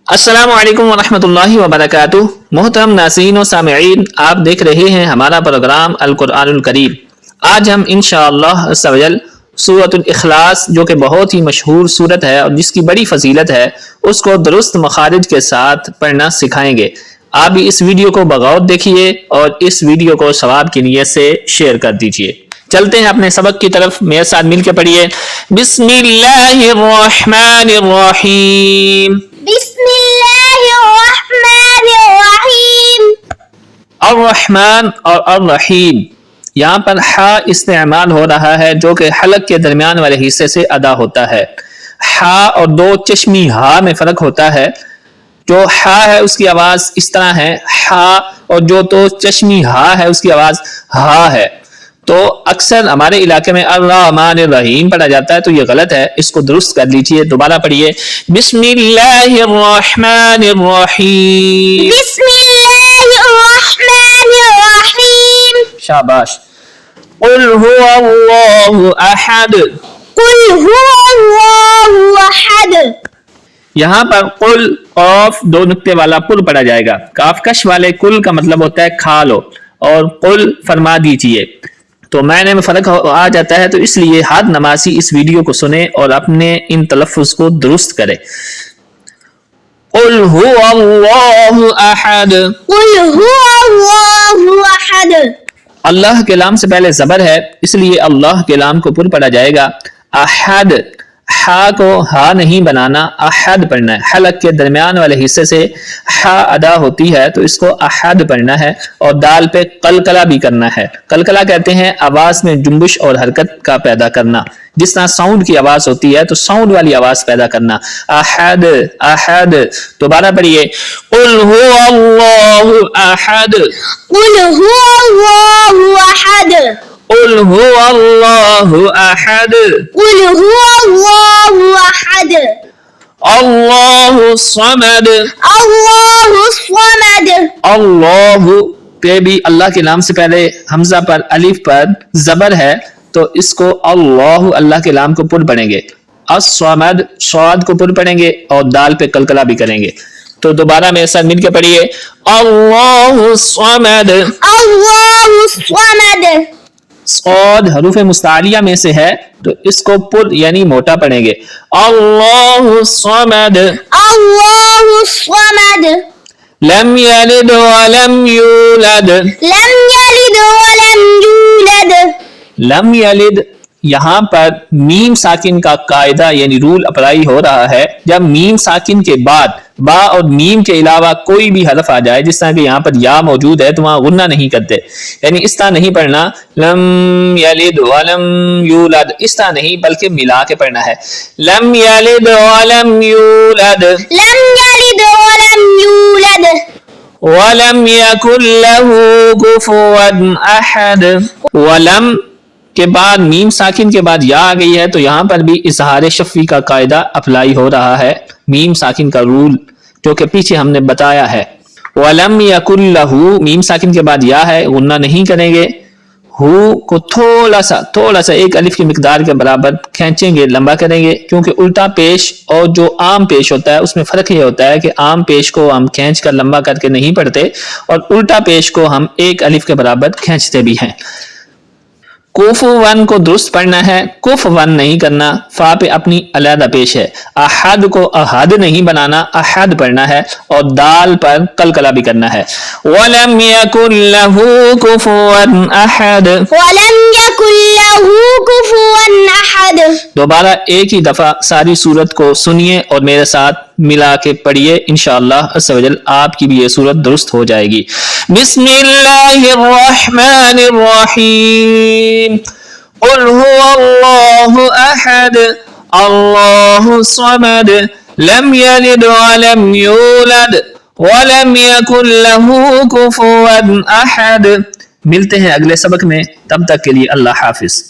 السلام علیکم ورحمۃ اللہ وبرکاتہ۔ محترم ناظرین و سامعین، آپ دیکھ رہے ہیں ہمارا پروگرام القرآن الکریم۔ آج ہم انشاءاللہ عز و جل سورۃ الاخلاص، جو کہ بہت ہی مشہور سورت ہے اور جس کی بڑی فضیلت ہے، اس کو درست مخارج کے ساتھ پڑھنا سکھائیں گے۔ آپ بھی اس ویڈیو کو بغور دیکھیے اور اس ویڈیو کو ثواب کی نیت سے شیئر کر دیجیے۔ چلتے ہیں اپنے سبق کی طرف، میرے ساتھ مل کے پڑھیے۔ بسم اللہ الرحمن الرحیم۔ بسم اللہ الرحمن الرحیم۔ الرحمن اور الرحیم، یہاں پر ہا استعمال ہو رہا ہے جو کہ حلق کے درمیان والے حصے سے ادا ہوتا ہے۔ ہا اور دو چشمی ہا میں فرق ہوتا ہے۔ جو ہا ہے اس کی آواز اس طرح ہے ہا، اور جو تو چشمی ہا ہے اس کی آواز ہا ہے۔ تو اکثر ہمارے علاقے میں الرحمن الرحیم پڑھا جاتا ہے، تو یہ غلط ہے، اس کو درست کر لیجئے۔ دوبارہ پڑھیے، بسم اللہ الرحمن الرحیم۔ بسم اللہ الرحمن الرحیم۔ شاباش۔ قل هو اللہ احد۔ قل هو اللہ احد۔ یہاں پر قل قاف دو نقطے والا قل پڑھا جائے گا۔ کاف کش والے قل کا مطلب ہوتا ہے کھا لو، اور قل فرما دیجئے، تو معنی میں فرق آ جاتا ہے۔ تو اس لیے ہر نمازی اس ویڈیو کو سنے اور اپنے ان تلفظ کو درست کرے۔ قل هو اللہ احد۔ قل هو اللہ احد۔ اللہ کے لام سے پہلے زبر ہے، اس لیے اللہ کے لام کو پر پڑھا جائے گا۔ احد، ہا کو ہا نہیں بنانا، احد پڑھنا ہے۔ حلق کے درمیان والے حصے سے ہا ادا ہوتی ہے، تو اس کو احد پڑھنا ہے، اور دال پہ قلقلہ بھی کرنا ہے۔ قلقلہ کہتے ہیں آواز میں جنبش اور حرکت کا پیدا کرنا، جس طرح ساؤنڈ کی آواز ہوتی ہے تو ساؤنڈ والی آواز پیدا کرنا۔ احد احد۔ دوبارہ پڑھیے، قل هو اللہ احد۔ قل هو اللہ احد۔ قل هو اللہ احد۔ قل هو اللہ احد۔ اللہ الصمد۔ اللہ الصمد۔ اللہ پہ بھی اللہ کے نام سے پہلے حمزہ پر الف پر زبر ہے، تو اس کو اللہ، اللہ کے نام کو پر پڑھیں گے۔ الصمد، صاد کو پر پڑھیں گے اور دال پہ قلقلہ بھی کریں گے۔ تو دوبارہ میرے ساتھ مل کے پڑھیے، اللہ الصمد۔ اللہ الصمد۔ صاد حروف مستعلیہ میں سے ہے، تو اس کو پر یعنی موٹا پڑھیں گے، اللہ الصمد۔ اللہ الصمد۔ لم یلد ولم یولد۔ لم یلد ولم یولد۔ لم یلد، یہاں پر میم ساکن کا قاعدہ یعنی رول اپلائی ہو رہا ہے۔ جب میم ساکن کے بعد با اور میم کے علاوہ کوئی بھی حرف آ جائے، جس طرح کہ یہاں پر یا موجود ہے، تو وہاں غنہ نہیں کرتے، یعنی اس طرح نہیں پڑھنا لم یلد ولم یولد، اس طرح نہیں، بلکہ ملا کے پڑھنا ہے، لم یلد ولم یولد۔ لم یلد ولم یولد۔ ولم یکن لہ کفوا احد۔ ولم کے بعد میم ساکن کے بعد یا آ گئی ہے، تو یہاں پر بھی اظہار شفوی کا قاعدہ اپلائی ہو رہا ہے، میم ساکن کا رول جو کہ پیچھے ہم نے بتایا ہے۔ وَلَمْ يَكُنْ لَهُ، میم ساکن کے بعد یا ہے، غنہ نہیں کریں گے، ہو کو تھوڑا سا ایک الف کی مقدار کے برابر کھینچیں گے، لمبا کریں گے، کیونکہ الٹا پیش اور جو عام پیش ہوتا ہے اس میں فرق یہ ہوتا ہے کہ عام پیش کو ہم کھینچ کر لمبا کر کے نہیں پڑھتے، اور الٹا پیش کو ہم ایک الف کے برابر کھینچتے بھی ہیں۔ کوفون کو درست پڑھنا ہے، کوفون نہیں کرنا، فا پہ اپنی علیحدہ پیش ہے۔ احد کو احد نہیں بنانا، احد پڑھنا ہے، اور دال پر قلقلہ بھی کرنا ہے۔ وَلَمْ يَكُنْ لَهُ كُفُوًا أَحَدٌ۔ وَلَمْ يَكُنْ لَهُ كُفُوًا أَحَدٌ۔ دوبارہ ایک ہی دفعہ ساری سورت کو سنیے اور میرے ساتھ ملا کے پڑھیے، انشاءاللہ عز و جل آپ کی بھی یہ سورت درست ہو جائے گی۔ بسم اللہ الرحمن الرحیم۔ قل هو اللہ احد، اللہ الصمد، لم یلد ولم یولد، ولم یکن لہ کفوا احد۔ ملتے ہیں اگلے سبق میں، تب تک کے لیے اللہ حافظ۔